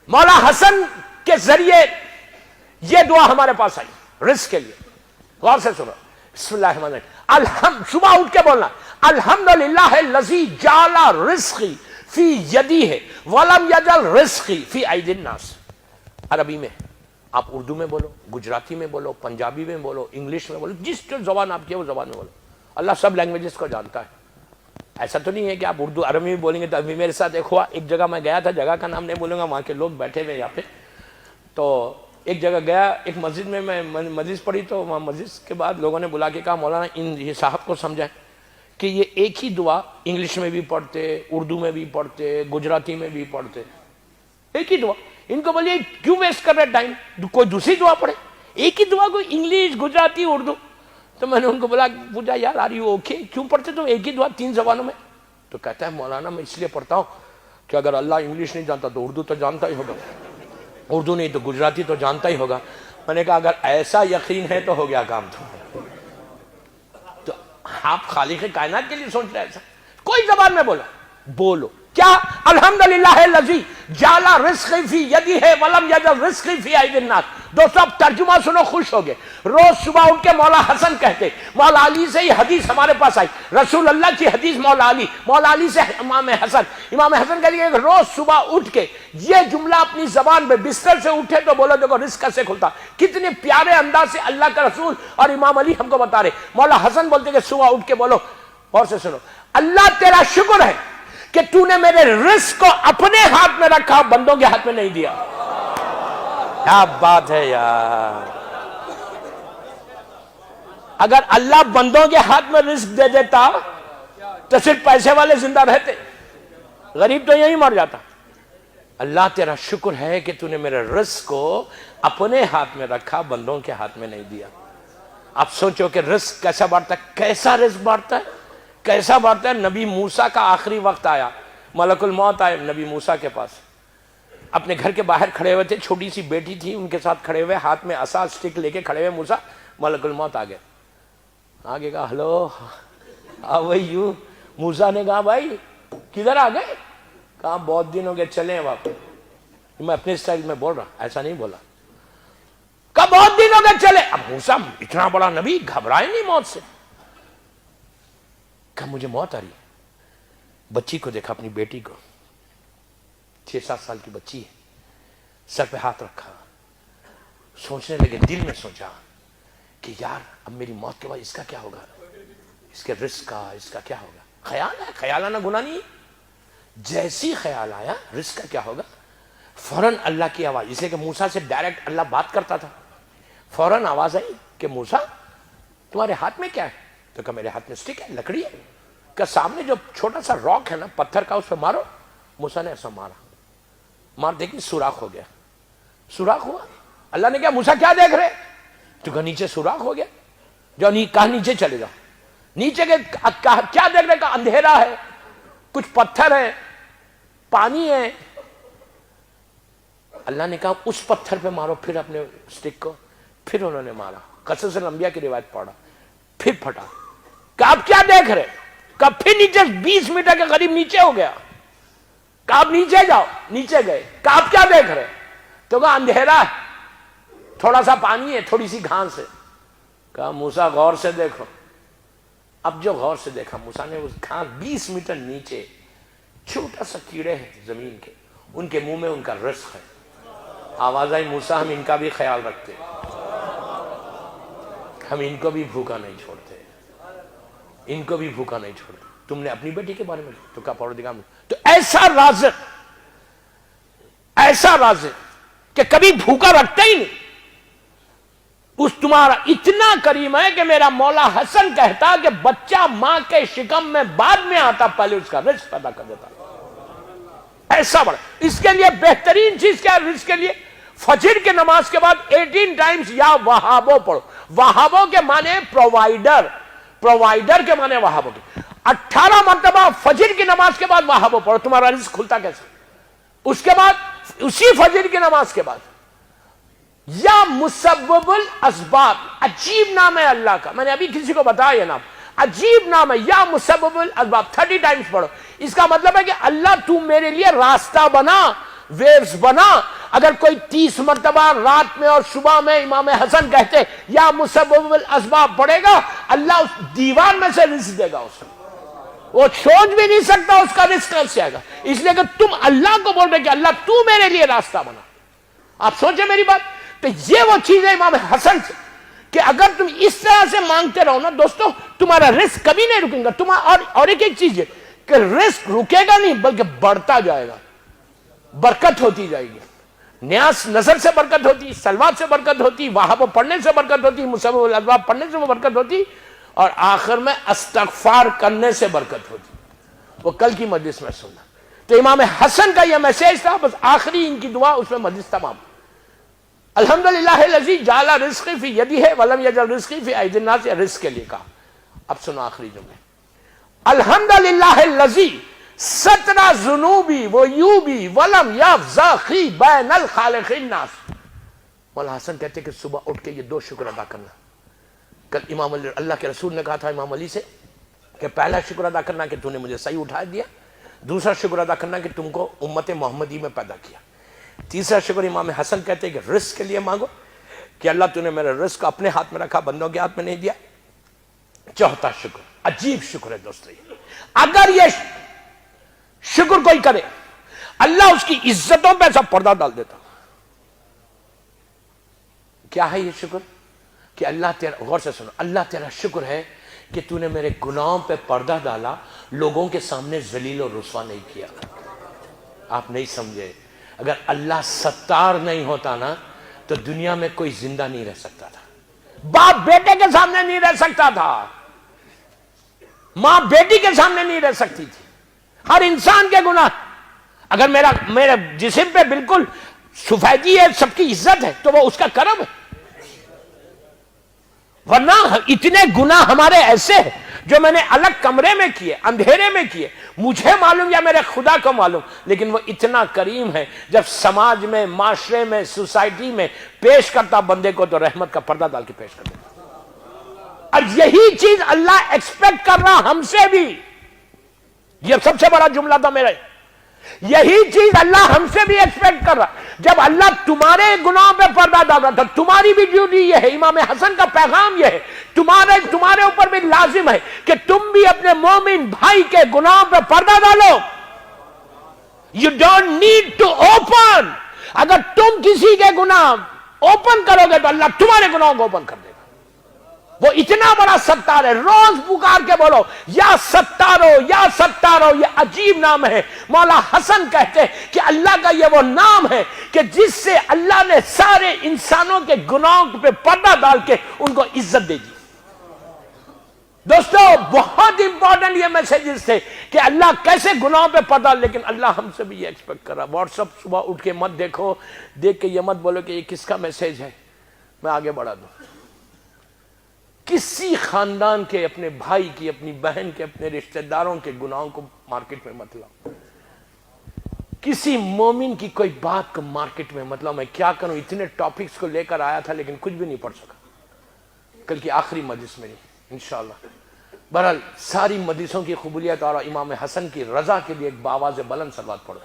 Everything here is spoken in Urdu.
مولا حسن کے ذریعے یہ دعا ہمارے پاس آئی رزق کے لیے. غور سے سنو, بسم اللہ الرحمن الرحیم. صبح اٹھ کے بولنا الحمدللہ الذی جعل رزقی فی یدیہ ولم یجعل رزقی فی ایدی الناس. عربی میں آپ اردو میں بولو, گجراتی میں بولو, پنجابی میں بولو, انگلش میں بولو, جس جو زبان آپ کی ہے وہ زبان میں بولو. اللہ سب لینگویجز کو جانتا ہے. ایسا تو نہیں ہے کہ آپ اردو عربی میں بولیں گے تو ابھی میرے ساتھ ایک ہوا, ایک جگہ میں گیا تھا, جگہ کا نام نہیں بولوں گا, وہاں کے لوگ بیٹھے ہوئے یہاں پہ. تو ایک جگہ گیا, ایک مسجد میں مجلس پڑھی, تو وہاں مجلس کے بعد لوگوں نے بلا کے کہا مولانا یہ صاحب کو سمجھائیں کہ یہ ایک ہی دعا انگلش میں بھی پڑھتے, اردو میں بھی پڑھتے, گجراتی میں بھی پڑھتے, ایک ہی دعا. ان کو بولیے کیوں ویسٹ کر رہے ٹائم, کوئی دوسری دعا پڑھے, ایک ہی دعا کو انگلش, گجراتی, اردو. تو میں نے ان کو پوچھا یار آر یو اوکے, کیوں پڑھتے تم ایک ہی دعا 3 زبانوں میں؟ تو کہتا ہے مولانا میں اس لیے پڑھتا ہوں کہ اگر اللہ انگلش نہیں جانتا تو اردو تو جانتا ہی ہوگا, اردو نہیں تو گجراتی تو جانتا ہی ہوگا. میں نے کہا اگر ایسا یقین ہے تو ہو گیا کام. تو آپ خالق کائنات کے لیے سوچ رہے ایسا, کوئی زبان میں بولو کیا الحمدللہ الذی جعل رزقی فی یدیہ ولم یجعل رزقی فی ایدی الناس. دوستو اب ترجمہ سنو, خوش ہو گئے. روز صبح اٹھ کے مولا حسن کہتے, مولا علی سے یہ حدیث ہمارے پاس آئی, رسول اللہ کی حدیث مولا علی, مولا علی سے امام حسن, امام حسن کہتے ہیں کہ روز صبح اٹھ کے یہ جملہ اپنی زبان پہ بستر سے اٹھے تو بولو دیکھو رزق کیسے کھلتا. کتنے پیارے انداز سے اللہ کا رسول اور امام علی ہم کو بتا رہے. مولا حسن بولتے کہ صبح اٹھ کے بولو, اور سے سنو, اللہ تیرا شکر ہے کہ تو نے میرے رزق کو اپنے ہاتھ میں رکھا, بندوں کے ہاتھ میں نہیں دیا. کیا بات ہے یار, اگر اللہ بندوں کے ہاتھ میں رزق دے دیتا تو صرف پیسے والے زندہ رہتے, غریب تو یہی مر جاتا. اللہ تیرا شکر ہے کہ تو نے میرے رزق کو اپنے ہاتھ میں رکھا, بندوں کے ہاتھ میں نہیں دیا. اب سوچو کہ رزق کیسا بانٹتا ہے, کیسا رزق بانٹتا ہے, کیسا بانٹتا ہے. نبی موسیٰ کا آخری وقت آیا, ملک الموت آئے نبی موسیٰ کے پاس, اپنے گھر کے باہر کھڑے ہوئے تھے, چھوٹی سی بیٹی تھی ان کے ساتھ کھڑے ہوئے, ہاتھ میں عصا اسٹک لے کے کھڑے ہوئے موسیٰ. ملک الموت آ گئے, آگے کہا ہلو ہاؤ آر یو. موسیٰ نے کہا بھائی کدھر آ گئے؟ کہا بہت دن ہو گئے, چلے ہیں واپس. میں اپنے اسٹائل میں بول رہا, ایسا نہیں بولا. کہا بہت دن ہو گئے چلے. اب موسیٰ اتنا بڑا نبی گھبرائے نہیں موت سے. کہا مجھے موت آ رہی ہے. بچی کو دیکھا, اپنی بیٹی کو, 6-7 سال کی بچی ہے, سر پہ ہاتھ رکھا, سوچنے لگے, دل میں سوچا کہ یار اب میری موت کے بعد اس کا کیا ہوگا, اس کے رزق کا, اس کا کیا ہوگا. خیال ہے, خیال آنا گناہ نہیں. جیسی خیال آیا رزق کا کیا ہوگا, فوراً اللہ کی آواز, اس لیے کہ موسیٰ سے ڈائریکٹ اللہ بات کرتا تھا. فوراً آواز آئی کہ موسیٰ تمہارے ہاتھ میں کیا ہے؟ تو کہا میرے ہاتھ میں اسٹک ہے, لکڑی ہے. کہ سامنے جو چھوٹا سا راک ہے نا, پتھر کا, اس پہ مارو. موسیٰ نے ایسا مارا, مار دیکھی سوراخ ہو گیا. سوراخ ہوا, اللہ نے کہا موسیٰ کیا دیکھ رہے؟ تو کہا نیچے سوراخ ہو گیا. جو کہا نیچے چلے جاؤ. نیچے کے کیا دیکھ رہے؟ کہا اندھیرا ہے, کچھ پتھر ہے, پانی ہے. اللہ نے کہا اس پتھر پہ مارو پھر اپنے اسٹک کو. پھر انہوں نے مارا, قصص الانبیاء کی روایت پڑھا, پھر پھٹا. کہا آپ کیا دیکھ رہے؟ کہا پھر نیچے 20 میٹر کے قریب نیچے ہو گیا. کہا آپ نیچے جاؤ. نیچے گئے. کہا آپ کیا دیکھ رہے؟ تو کہا اندھیرا ہے, تھوڑا سا پانی ہے, تھوڑی سی گھاس ہے. کہا موسیٰ غور سے دیکھو. اب جو غور سے دیکھا موسیٰ نے, اس گھاس 20 میٹر نیچے چھوٹا سا کیڑے ہیں زمین کے, ان کے منہ میں ان کا رزق ہے. آواز آئی موسیٰ ہم ان کا بھی خیال رکھتے, ہم ان کو بھی بھوکا نہیں چھوڑتے, ان کو بھی بھوکا نہیں چھوڑتے. تم نے اپنی بیٹی کے بارے میں تو کہا پروردگار. تو ایسا رازق کہ کبھی بھوکا رکھتا ہی نہیں. اس تمہارا اتنا کریم ہے کہ میرا مولا حسن کہتا کہ بچہ ماں کے شکم میں بعد میں آتا, پہلے اس کا رزق پیدا کر دیتا. ایسا بڑا. اس کے لیے بہترین چیز کیا ہے رزق کے لیے؟ فجر کی نماز کے بعد 18 ٹائمز یا وہابو پڑھو. وہابو کے معنی پرووائڈر, پرووائڈر کے معنی وہابو کے. 18 مرتبہ فجر کی نماز کے بعد وہابو پڑھو, تمہارا رزق کھلتا کیسے؟ اس کے بعد اسی فجر کی نماز کے بعد یا مسبب الاسباب, عجیب نام ہے اللہ کا, میں نے ابھی کسی کو بتایا یہ نام, عجیب نام ہے, یا مسبب الاسباب. 30 ٹائمز پڑھو. اس کا مطلب ہے کہ اللہ تو میرے لیے راستہ بنا, ویوز بنا. اگر کوئی 30 مرتبہ رات میں اور صبح میں امام حسن کہتے یا مسبب الاسباب پڑھے گا, اللہ اس دیوار میں سے رزق دے گا اسے. وہ سوچ بھی نہیں سکتا اس کا رزق کیسے آئے گا, اس لیے کہ تم اللہ کو بول رہے کہ اللہ تو میرے لیے راستہ بنا. آپ سوچیں میری بات. تو یہ وہ چیز ہے امام حسن سے کہ اگر تم اس طرح سے مانگتے رہو نا دوستو, تمہارا رزق کبھی نہیں رکے گا. اور ایک چیز ہے کہ رزق رکے گا نہیں بلکہ بڑھتا جائے گا, برکت ہوتی جائے گی. نیاز نظر سے برکت ہوتی, سلوات سے برکت ہوتی, وہاب پڑھنے سے برکت ہوتی, مسبب الاسباب پڑھنے سے برکت ہوتی, اور آخر میں استغفار کرنے سے برکت ہوتی. وہ کل کی مجلس میں سننا. تو امام حسن کا یہ میسج تھا, بس آخری ان کی دعا, اس میں مجلس تمام. الحمدللہ الذی جعل رزقی فی یدہ ولم یجعل رزقی فی ایدی الناس, رزق کے لیے کہا. اب سنو آخری جملے. الحمدللہ الذی ستر ذنوبی وعیوبی ولم یفضحنی بین الخالق الناس. مولانا حسن کہتے کہ صبح اٹھ کے یہ 2 شکر ادا کرنا. کل امام علی, اللہ کے رسول نے کہا تھا امام علی سے کہ پہلا شکر ادا کرنا کہ تو نے مجھے صحیح اٹھا دیا, دوسرا شکر ادا کرنا کہ تم کو امت محمدی میں پیدا کیا, تیسرا شکر امام حسن کہتے ہیں کہ رزق کے لیے مانگو کہ اللہ تو نے میرا رزق اپنے ہاتھ میں رکھا, بندوں کے ہاتھ میں نہیں دیا. چوتھا شکر, عجیب شکر ہے دوستو, اگر یہ شکر کوئی کرے اللہ اس کی عزتوں پہ سب پردہ ڈال دیتا. کیا ہے یہ شکر؟ کہ اللہ تیرا, غور سے سنو, اللہ تیرا شکر ہے کہ تو نے میرے گناہوں پہ پردہ ڈالا, لوگوں کے سامنے ذلیل اور رسوا نہیں کیا. آپ نہیں سمجھے, اگر اللہ ستار نہیں ہوتا نا تو دنیا میں کوئی زندہ نہیں رہ سکتا تھا. باپ بیٹے کے سامنے نہیں رہ سکتا تھا, ماں بیٹی کے سامنے نہیں رہ سکتی تھی. ہر انسان کے گناہ, اگر میرے جسم پہ بالکل سفیدی ہے, سب کی عزت ہے, تو وہ اس کا کرم ہے. ورنہ اتنے گناہ ہمارے ایسے ہیں جو میں نے الگ کمرے میں کیے, اندھیرے میں کیے, مجھے معلوم یا میرے خدا کو معلوم, لیکن وہ اتنا کریم ہے جب سماج میں, معاشرے میں, سوسائٹی میں پیش کرتا بندے کو تو رحمت کا پردہ ڈال کے پیش کرتا. اور یہی چیز اللہ ایکسپیکٹ کر رہا ہم سے بھی. یہ سب سے بڑا جملہ تھا میرا, یہی چیز اللہ ہم سے بھی ایکسپیکٹ کر رہا. جب اللہ تمہارے گناہوں پہ پردہ ڈال رہا تھا, تمہاری بھی ڈیوٹی یہ ہے, امام حسن کا پیغام یہ ہے, تمہارے اوپر بھی لازم ہے کہ تم بھی اپنے مومن بھائی کے گناہوں پہ پردہ ڈالو. You don't need to open. اگر تم کسی کے گناہ اوپن کرو گے تو اللہ تمہارے گناہوں کو اوپن کر دے گا. وہ اتنا بڑا ستار ہے, روز پکار کے بولو یا ستارو یا ستارو. یہ عجیب نام ہے. مولا حسن کہتے ہیں کہ اللہ کا یہ وہ نام ہے کہ جس سے اللہ نے سارے انسانوں کے گناہوں پہ پردہ ڈال کے ان کو عزت دے دی. دوستو بہت امپورٹنٹ یہ میسیجز تھے کہ اللہ کیسے گناہوں پہ پردہ, لیکن اللہ ہم سے بھی یہ ایکسپیکٹ کر رہا. واٹس اپ صبح اٹھ کے مت دیکھو, دیکھ کے یہ مت بولو کہ یہ کس کا میسیج ہے, میں آگے بڑھا دوں. کسی خاندان کے, اپنے بھائی کی, اپنی بہن کے, اپنے رشتہ داروں کے گناہوں کو مارکیٹ میں مت لاؤ. کسی مومن کی کوئی بات کو مارکیٹ میں مت لاؤ. میں کیا کروں, اتنے ٹاپکس کو لے کر آیا تھا لیکن کچھ بھی نہیں پڑھ سکا. کل کی آخری مجلس میری انشاءاللہ. بہرحال ساری مجلسوں کی قبولیت اور امام حسن کی رضا کے لیے ایک باواز بلند صلوات پڑھو.